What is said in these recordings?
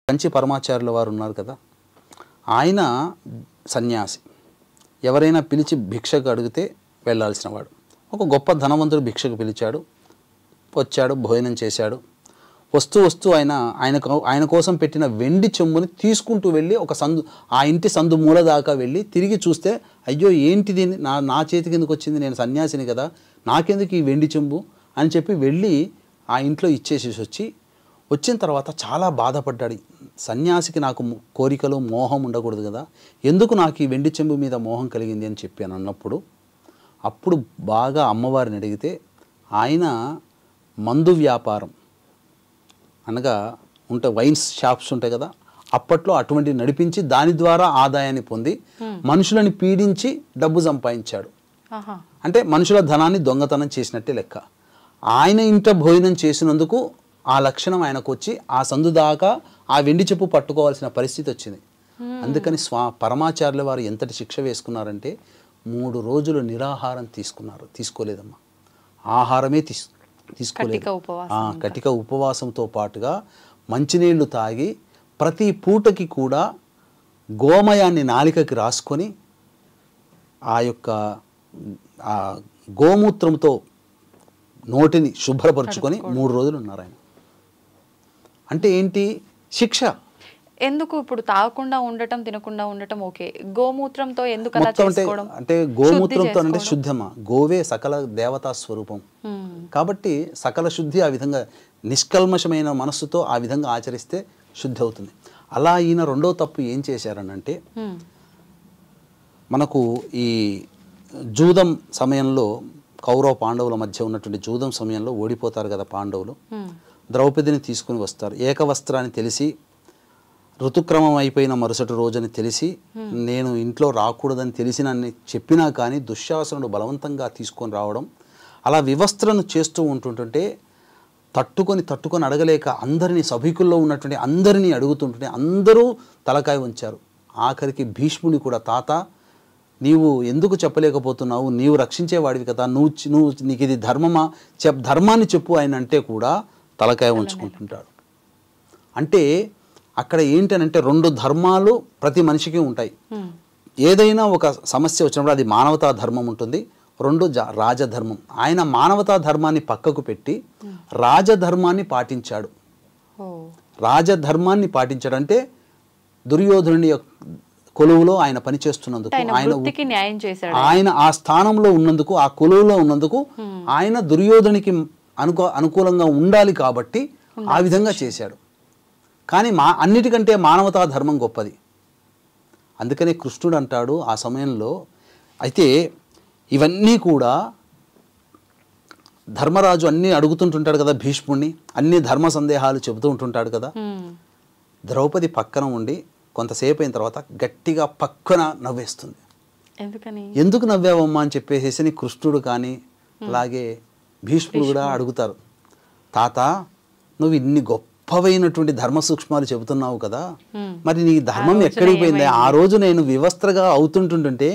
కంచి పరమాచార్యుల వారు ఉన్నారు కదా, ఆయన సన్యాసి. ఎవరైనా పిలిచి భిక్షకు అడిగితే వెళ్ళాల్సిన వాడు. ఒక గొప్ప ధనవంతుడు భిక్షకు పిలిచాడు, వచ్చాడు, భోజనం చేశాడు. వస్తూ ఆయన కోసం పెట్టిన వెండి చెంబుని తీసుకుంటూ వెళ్ళి ఒక సందు, ఆ ఇంటి సందు మూల దాకా వెళ్ళి తిరిగి చూస్తే, అయ్యో ఏంటిది, నా చేతికి ఎందుకు వచ్చింది, నేను సన్యాసిని కదా, నాకెందుకు ఈ వెండి చెంబు అని చెప్పి వెళ్ళి ఆ ఇంట్లో ఇచ్చేసి వచ్చిన తర్వాత చాలా బాధపడ్డాడు. సన్యాసికి నాకు కోరికలు మోహం ఉండకూడదు కదా, ఎందుకు నాకు ఈ వెండి చెంబు మీద మోహం కలిగింది అని చెప్పాను అన్నప్పుడు, అప్పుడు బాగా అమ్మవారిని అడిగితే ఆయన మందు వ్యాపారం అనగా వైన్స్ షాప్స్ ఉంటాయి కదా, అప్పట్లో అటువంటి నడిపించి దాని ద్వారా ఆదాయాన్ని పొంది మనుషులని పీడించి డబ్బు సంపాదించాడు. అంటే మనుషుల ధనాన్ని దొంగతనం చేసినట్టే లెక్క. ఆయన ఇంట భోజనం చేసినందుకు ఆ లక్షణం ఆయనకు వచ్చి ఆ సందు దాకా ఆ వెండి చెప్పు పట్టుకోవాల్సిన పరిస్థితి వచ్చింది. అందుకని పరమాచార్యుల వారు ఎంతటి శిక్ష వేసుకున్నారంటే 3 రోజులు నిరాహారం తీసుకోలేదమ్మా, ఆహారమే తీసుకోలేదు. కటిక ఉపవాసంతో పాటుగా మంచినీళ్లు తాగి ప్రతి పూటకి కూడా గోమయాన్ని నాలికకి రాసుకొని ఆ యొక్క గోమూత్రంతో నోటిని శుభ్రపరుచుకొని 3 రోజులు ఉన్నారు ఆయన. అంటే ఏంటి శిక్ష? ఎందుకు ఇప్పుడు తాగకుండా ఉండటం, తినకుండా ఉండటం ఓకే, గోమూత్రంతో ఎందుకు అలా చేసుకోవడం? అంటే గోమూత్రంతో అంటే శుద్ధమా, గోవే సకల దేవతా స్వరూపం కాబట్టి సకల శుద్ధి ఆ విధంగా నిష్కల్మషమైన మనస్సుతో ఆ విధంగా ఆచరిస్తే శుద్ధి అవుతుంది. అలా ఈయన రెండో తప్పు ఏం చేశారనంటే, మనకు ఈ జూదం సమయంలో కౌరవ పాండవుల మధ్య ఉన్నటువంటి జూదం సమయంలో ఓడిపోతారు కదా పాండవులు, ద్రౌపదిని తీసుకుని వస్తారు. ఏకవస్త్రాన్ని తెలిసి, ఋతుక్రమం అయిపోయిన మరుసటి రోజుని తెలిసి, నేను ఇంట్లో రాకూడదని తెలిసినని చెప్పినా కానీ దుశ్శాసనుడు బలవంతంగా తీసుకొని రావడం, అలా వివస్త్రను చేస్తూ ఉంటుంటే తట్టుకొని అడగలేక అందరినీ, సభికుల్లో ఉన్నటువంటి అందరినీ అడుగుతుంటుంటే అందరూ తలకాయ ఉంచారు. ఆఖరికి భీష్ముని కూడా, తాత నీవు ఎందుకు చెప్పలేకపోతున్నావు, నీవు రక్షించేవాడివి కదా, నీకు ఇది ధర్మమా, ధర్మాన్ని చెప్పు ఆయన అంటే కూడా తలకాయ ఉంచుకుంటుంటాడు. అంటే అక్కడ ఏంటనంటే 2 ధర్మాలు ప్రతి మనిషికి ఉంటాయి. ఏదైనా ఒక సమస్య వచ్చినప్పుడు అది మానవతా ధర్మం ఉంటుంది, 2 రాజధర్మం. ఆయన మానవతా ధర్మాన్ని పక్కకు పెట్టి రాజధర్మాన్ని పాటించాడు. రాజధర్మాన్ని పాటించాడంటే దుర్యోధనుని కొలువులో ఆయన పనిచేస్తున్నందుకు, ఆయన ఆ స్థానంలో ఉన్నందుకు, ఆ కొలువులో ఉన్నందుకు ఆయన దుర్యోధనికి అనుకూలంగా ఉండాలి కాబట్టి ఆ విధంగా చేశాడు. కానీ అన్నిటికంటే మానవతా ధర్మం గొప్పది. అందుకనే కృష్ణుడు అంటాడు ఆ సమయంలో, అయితే ఇవన్నీ కూడా ధర్మరాజు అన్నీ అడుగుతుంటుంటాడు కదా భీష్ముడిని, అన్ని ధర్మ సందేహాలు చెబుతూ ఉంటుంటాడు కదా. ద్రౌపది పక్కన ఉండి కొంతసేపు అయిన తర్వాత గట్టిగా పక్కన నవ్వేస్తుంది. ఎందుకు నవ్వావమ్మా అని చెప్పేసి కృష్ణుడు కానీ అలాగే భీష్ముడు కూడా అడుగుతారు. తాత నువ్వు ఇన్ని గొప్పవైనటువంటి ధర్మ సూక్ష్మాలు చెబుతున్నావు కదా, మరి నీ ధర్మం ఎక్కడికి పోయింది? ఆ రోజు నేను వివస్త్రగా అవుతుంటుంటే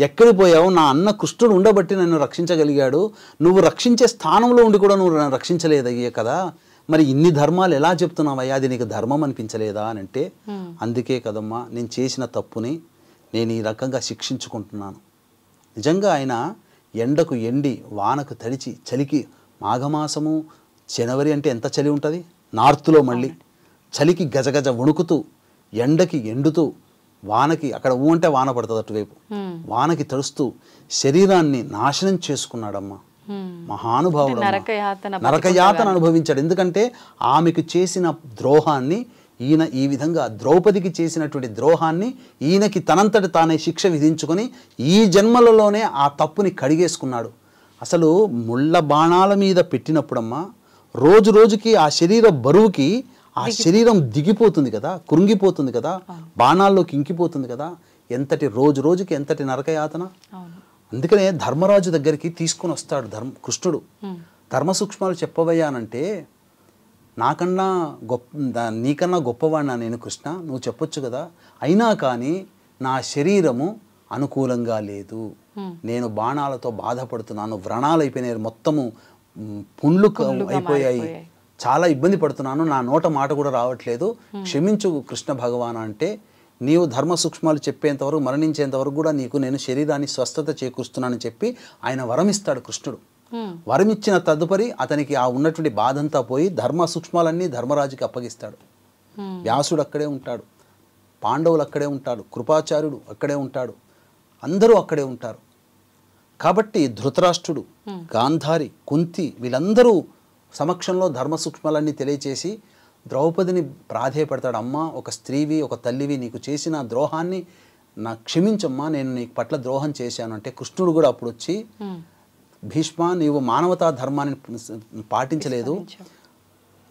ఎక్కడికి పోయావు? నా అన్న కృష్ణుడు ఉండబట్టి నన్ను రక్షించగలిగాడు, నువ్వు రక్షించే స్థానంలో ఉండి కూడా నువ్వు నన్ను రక్షించలేదయ్యే కదా, మరి ఇన్ని ధర్మాలు ఎలా చెప్తున్నావయ్యా, అది నీకు ధర్మం అనిపించలేదా అని అంటే, అందుకే కదమ్మా నేను చేసిన తప్పుని నేను ఈ రకంగా శిక్షించుకుంటున్నాను. నిజంగా ఆయన ఎండకు ఎండి, వానకు తడిచి, చలికి, మాఘమాసము జనవరి అంటే ఎంత చలి ఉంటుంది నార్త్లో, మళ్ళీ చలికి గజగజ వణుకుతూ, ఎండకి ఎండుతూ, వానకి అక్కడ అంటే వాన పడుతుంది అటువైపు, వానకి తడుస్తూ శరీరాన్ని నాశనం చేసుకున్నాడమ్మా. మహానుభావుడు, నరకయాతన అనుభవించాడు. ఎందుకంటే ఆమెకు చేసిన ద్రోహాన్ని ఈయన ఈ విధంగా ద్రౌపదికి చేసినటువంటి ద్రోహాన్ని ఈయనకి తనంతటి తానే శిక్ష విధించుకొని ఈ జన్మలలోనే ఆ తప్పుని కడిగేసుకున్నాడు. అసలు ముళ్ళ బాణాల మీద పెట్టినప్పుడమ్మా రోజు రోజుకి ఆ శరీర బరువుకి ఆ శరీరం దిగిపోతుంది కదా, కృంగిపోతుంది కదా, బాణాల్లోకి ఇంకిపోతుంది కదా, ఎంతటి రోజు రోజుకి ఎంతటి నరకయాతన. అందుకనే ధర్మరాజు దగ్గరికి తీసుకొని వస్తాడు కృష్ణుడు. ధర్మ సూక్ష్మాలు చెప్పవయ్యానంటే, నీకన్నా గొప్పవాడినా నేను కృష్ణ, నువ్వు చెప్పొచ్చు కదా, అయినా కానీ నా శరీరము అనుకూలంగా లేదు, నేను బాణాలతో బాధపడుతున్నాను, వ్రణాలు అయిపోయినాయి, మొత్తము పుండ్లు అయిపోయాయి, చాలా ఇబ్బంది పడుతున్నాను, నా నోట మాట కూడా రావట్లేదు, క్షమించు కృష్ణ భగవాన్ అంటే, నీవు ధర్మ సూక్ష్మాలు చెప్పేంతవరకు, మరణించేంతవరకు కూడా నీకు నేను శరీరాన్ని స్వస్థత చేకూరుస్తున్నానని చెప్పి ఆయన వరమిస్తాడు కృష్ణుడు. వరమిచ్చిన తదుపరి అతనికి ఆ ఉన్నటువంటి బాధంతా పోయి ధర్మ సూక్ష్మాలన్నీ ధర్మరాజుకి అప్పగిస్తాడు. వ్యాసుడు అక్కడే ఉంటాడు, పాండవులు అక్కడే ఉంటాడు, కృపాచార్యుడు అక్కడే ఉంటాడు, అందరూ అక్కడే ఉంటారు. కాబట్టి ధృతరాష్ట్రుడు, గాంధారి, కుంతి వీళ్ళందరూ సమక్షంలో ధర్మ సూక్ష్మాలన్నీ తెలియచేసి ద్రౌపదిని ప్రాధేయపడతాడు. అమ్మ, ఒక స్త్రీవి, ఒక తల్లివి, నీకు చేసిన ద్రోహాన్ని నాకు క్షమించమ్మా, నేను నీకు పట్ల ద్రోహం చేశాను అంటే కృష్ణుడు కూడా అప్పుడు వచ్చి, భీష్మ, నీవు మానవతా ధర్మాన్ని పాటించలేదు,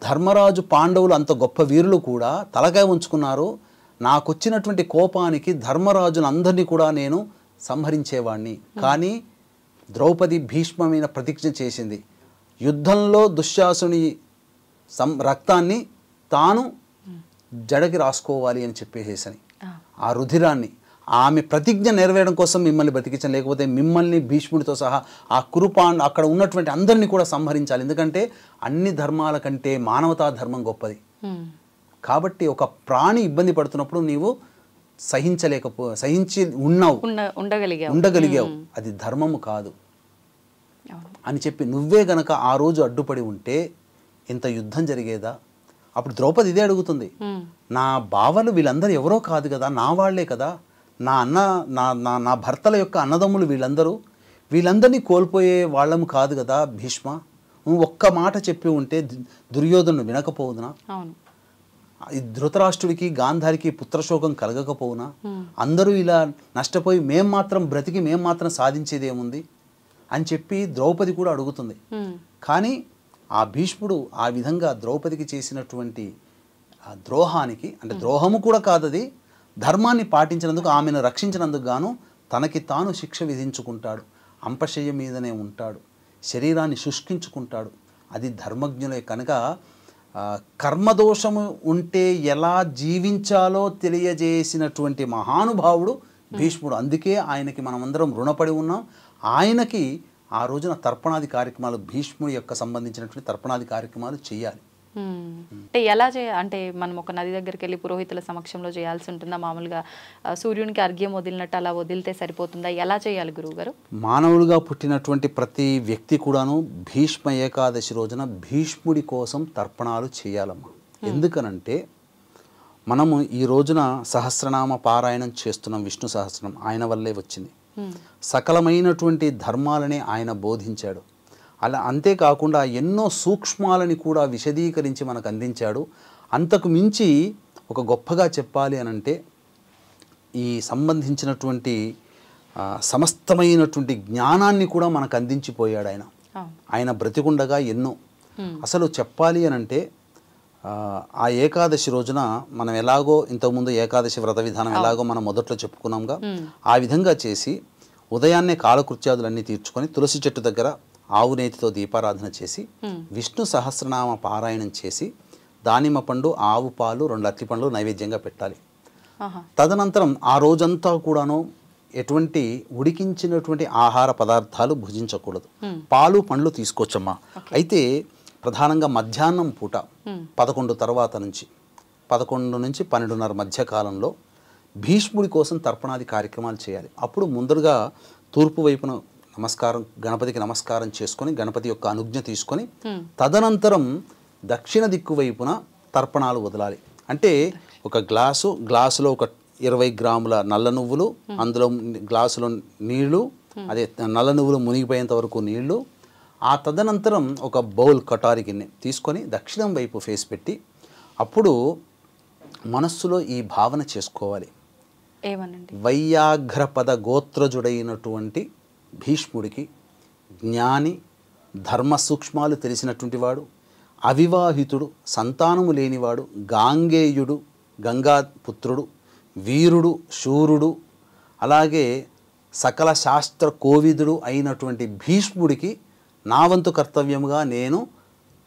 ధర్మరాజు పాండవులు అంత గొప్ప వీరులు కూడా తలకాయ ఉంచుకున్నారు, నాకొచ్చినటువంటి కోపానికి ధర్మరాజును అందరినీ కూడా నేను సంహరించేవాడిని. కానీ ద్రౌపది భీష్మమైన ప్రతిజ్ఞ చేసింది, యుద్ధంలో దుశ్శాసుని రక్తాన్ని తాను జడకి రాసుకోవాలి అని చెప్పేసేసని, ఆ రుధిరాన్ని ఆమె ప్రతిజ్ఞ నెరవేరడం కోసం మిమ్మల్ని బతికించాను, లేకపోతే మిమ్మల్ని భీష్ముడితో సహా ఆ అక్కడ ఉన్నటువంటి అందరినీ కూడా సంహరించాలి, ఎందుకంటే అన్ని ధర్మాల కంటే మానవతా ధర్మం గొప్పది. కాబట్టి ఒక ప్రాణి ఇబ్బంది పడుతున్నప్పుడు నీవు సహించి ఉండగలిగావు, అది ధర్మము కాదు అని చెప్పి, నువ్వే గనక ఆ రోజు అడ్డుపడి ఉంటే ఇంత యుద్ధం జరిగేదా? అప్పుడు ద్రౌపది ఇదే అడుగుతుంది, నా బావలు వీళ్ళందరూ ఎవరో కాదు కదా, నా వాళ్లే కదా, నా భర్తల యొక్క అన్నదమ్ములు వీళ్ళందరినీ కోల్పోయే వాళ్ళము కాదు కదా భీష్మ, నువ్వు ఒక్క మాట చెప్పి ఉంటే దుర్యోధను వినకపోవునా, ధృతరాష్ట్రుడికి గాంధారికి పుత్రశోకం కలగకపోవునా, అందరూ ఇలా నష్టపోయి మేం మాత్రం సాధించేది ఏముంది అని చెప్పి ద్రౌపది కూడా అడుగుతుంది. కానీ ఆ భీష్ముడు ఆ విధంగా ద్రౌపదికి చేసినటువంటి ఆ ద్రోహానికి, అంటే ద్రోహము కూడా కాదది, ధర్మాన్ని పాటించినందుకు, ఆమెను రక్షించినందుకు గాను తనకి తాను శిక్ష విధించుకుంటాడు, అంపశయ్య మీదనే ఉంటాడు, శరీరాన్ని శుష్కించుకుంటాడు. అది ధర్మజ్ఞులే కనుక కర్మదోషము ఉంటే ఎలా జీవించాలో తెలియజేసినటువంటి మహానుభావుడు భీష్ముడు. అందుకే ఆయనకి మనమందరం రుణపడి ఉన్నాం. ఆయనకి ఆ రోజున తర్పణాది కార్యక్రమాలు, భీష్ముడి యొక్క సంబంధించినటువంటి తర్పణాది కార్యక్రమాలు చేయాలి. అంటే ఎలా అంటే మనం ఒక నది దగ్గరికి వెళ్ళి పురోహితుల సమక్షంలో చేయాల్సి ఉంటుందా? మామూలుగా సూర్యునికి అర్ఘ్యం వదిలినట్టు అలా వదిలితే సరిపోతుందా? ఎలా చేయాలి గురువుగారు? మానవులుగా పుట్టినటువంటి ప్రతి వ్యక్తి కూడాను భీష్మ ఏకాదశి రోజున భీష్ముడి కోసం తర్పణాలు చేయాలమ్మా. ఎందుకనంటే మనము ఈ రోజున సహస్రనామ పారాయణం చేస్తున్నాం, విష్ణు సహస్రనామం ఆయన వల్లే వచ్చింది. సకలమైనటువంటి ధర్మాలని ఆయన బోధించాడు. అలా అంతేకాకుండా ఎన్నో సూక్ష్మాలని కూడా విశదీకరించి మనకు అందించాడు. అంతకు మించి ఒక గొప్పగా చెప్పాలి అనంటే ఈ సంబంధించినటువంటి సమస్తమైనటువంటి జ్ఞానాన్ని కూడా మనకు అందించిపోయాడు ఆయన బ్రతికుండగా ఎన్నో. అసలు చెప్పాలి అనంటే ఆ ఏకాదశి రోజున మనం ఎలాగో ఇంతకుముందు ఏకాదశి వ్రత విధానం ఎలాగో మనం మొదట్లో చెప్పుకున్నాంగా, ఆ విధంగా చేసి ఉదయాన్నే కాలకృత్యాదులన్నీ తీర్చుకొని తులసి చెట్టు దగ్గర ఆవు నేతితో దీపారాధన చేసి విష్ణు సహస్రనామ పారాయణం చేసి దానిమ్మ పండు, ఆవు పాలు, 2 అరటి పండ్లు నైవేద్యంగా పెట్టాలి. తదనంతరం ఆ రోజంతా కూడాను ఎటువంటి ఉడికించినటువంటి ఆహార పదార్థాలు భుజించకూడదు. పాలు పండ్లు తీసుకోవచ్చమ్మా. అయితే ప్రధానంగా మధ్యాహ్నం పూట 11 తర్వాత నుంచి 11 నుంచి 12:30 మధ్య కాలంలో భీష్ముడి కోసం తర్పణాది కార్యక్రమాలు చేయాలి. అప్పుడు ముందరగా తూర్పు వైపున గణపతికి నమస్కారం చేసుకొని గణపతి యొక్క అనుజ్ఞ తీసుకొని తదనంతరం దక్షిణ దిక్కు వైపున తర్పణాలు వదలాలి. అంటే ఒక గ్లాసులో ఒక 20 గ్రాముల నల్ల నువ్వులు, అందులో గ్లాసులో నీళ్లు, అదే నల్ల నువ్వులు మునిగిపోయేంత వరకు నీళ్లు, ఆ తదనంతరం ఒక బౌల్ కటారి గిన్నె తీసుకొని దక్షిణం వైపు ఫేస్ పెట్టి అప్పుడు మనస్సులో ఈ భావన చేసుకోవాలి. వైయాఘ్రపద గోత్రజుడైనటువంటి భీష్ముడికి జ్ఞాని, ధర్మ సూక్ష్మాలు తెలిసినటువంటి వాడు, అవివాహితుడు, సంతానము లేనివాడు, గాంగేయుడు, గంగాపుత్రుడు, వీరుడు, శూరుడు, అలాగే సకల శాస్త్ర కోవిదుడు అయినటువంటి భీష్ముడికి నా వంతు కర్తవ్యముగా నేను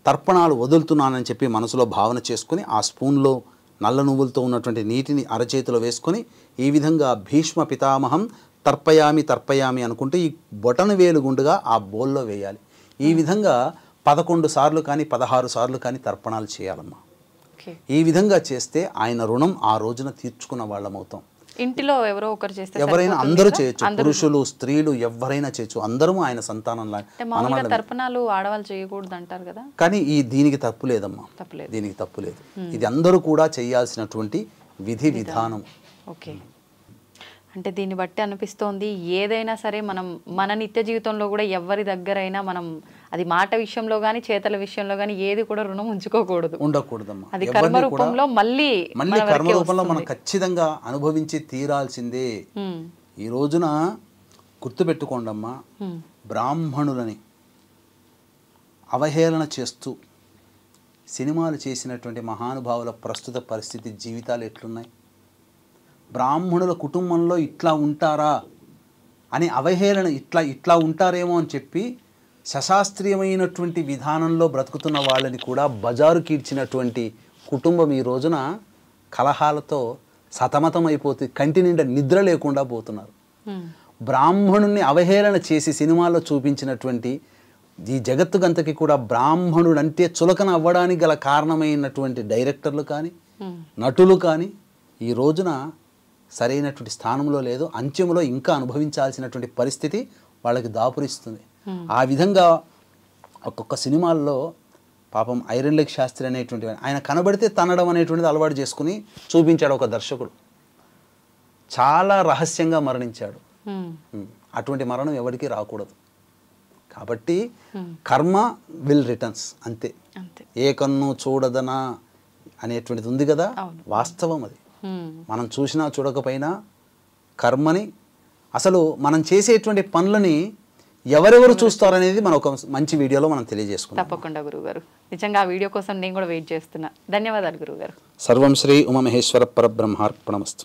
తర్పణాలు వదులుతున్నానని చెప్పి మనసులో భావన చేసుకుని ఆ స్పూన్లో నల్ల నువ్వులతో ఉన్నటువంటి నీటిని అరచేతిలో వేసుకొని ఈ విధంగా భీష్మ పితామహం తర్పయామి అనుకుంటూ ఈ బొటన వేలు గుండుగా ఆ బౌల్లో వేయాలి. ఈ విధంగా 11 సార్లు కానీ 16 సార్లు కానీ తర్పణాలు చేయాలమ్మా. ఓకే. ఈ విధంగా చేస్తే ఆయన రుణం ఆ రోజున తీర్చుకున్న వాళ్ళం అవుతాం. ఇంటిలో ఎవరో ఒకరు చేస్తే ఎవరైనా అందరూ చేయొచ్చు, పురుషులు స్త్రీలు ఎవరైనా చేయొచ్చు, అందరూ ఆయన సంతానం మామూలుగా తర్పణాలు ఆడవాళ్ళు చేయకూడదు అంటారు కదా. కానీ దీనికి తప్పు లేదమ్మా, తప్పులేదు. దీనికి తప్పు లేదు. ఇది అందరూ కూడా చేయాల్సినటువంటి విధి విధానం. ఓకే. అంటే దీన్ని బట్టి అనిపిస్తోంది ఏదైనా సరే మనం మన నిత్య జీవితంలో కూడా ఎవరి దగ్గరైనా మనం అది మాట విషయంలో కానీ చేతల విషయంలో కానీ ఏది కూడా రుణం ఉంచుకోకూడదు, ఉండకూడదమ్మా. అది కర్మ రూపంలో మళ్ళీ కర్మ రూపంలో మనం ఖచ్చితంగా అనుభవించి తీరాల్సిందే. ఈ రోజున గుర్తుపెట్టుకోండమ్మా, బ్రాహ్మణులని అవహేళన చేస్తూ సినిమాలు చేసినటువంటి మహానుభావుల ప్రస్తుత పరిస్థితి జీవితాలు ఎట్లున్నాయి? బ్రాహ్మణుల కుటుంబంలో ఇట్లా ఉంటారా అని అవహేళన, ఇట్లా ఉంటారేమో అని చెప్పి సశాస్త్రీయమైనటువంటి విధానంలో బ్రతుకుతున్న వాళ్ళని కూడా బజారు కీడ్చినటువంటి కుటుంబం ఈ రోజున కలహాలతో సతమతమైపోతే కంటి నిండా నిద్ర లేకుండా పోతున్నారు. బ్రాహ్మణుణ్ణి అవహేళన చేసి సినిమాల్లో చూపించినటువంటి ఈ జగత్తుకంతకి కూడా బ్రాహ్మణుడంటే చులకన అవ్వడానికి గల కారణమైనటువంటి డైరెక్టర్లు కానీ నటులు కానీ ఈ రోజున సరైనటువంటి స్థానంలో లేదు. అంత్యంలో ఇంకా అనుభవించాల్సినటువంటి పరిస్థితి వాళ్ళకి దాపురిస్తుంది. ఆ విధంగా ఒక్కొక్క సినిమాల్లో పాపం ఐరన్ లెగ్ శాస్త్రి అనేటువంటి ఆయన కనబడితే తనడం అనేటువంటిది అలవాటు చేసుకుని చూపించాడు ఒక దర్శకుడు. చాలా రహస్యంగా మరణించాడు. అటువంటి మరణం ఎవరికి రాకూడదు. కాబట్టి కర్మ విల్ రిటర్న్స్, అంతే. ఏ కన్ను చూడదనా అనేటువంటిది ఉంది కదా, వాస్తవం అది. మనం చూసినా చూడకపోయినా కర్మని, అసలు మనం చేసేటువంటి పనులని ఎవరెవరు చూస్తారనేది మనం ఒక మంచి వీడియోలో మనం తెలియజేసుకుంటాం. తప్పకుండా గురువుగారు, నిజంగా ఆ వీడియో కోసం నేను కూడా వెయిట్ చేస్తున్నా. ధన్యవాదాలు గురువుగారు. సర్వం శ్రీ ఉమామహేశ్వర పరబ్రహ్మార్పణమస్తు.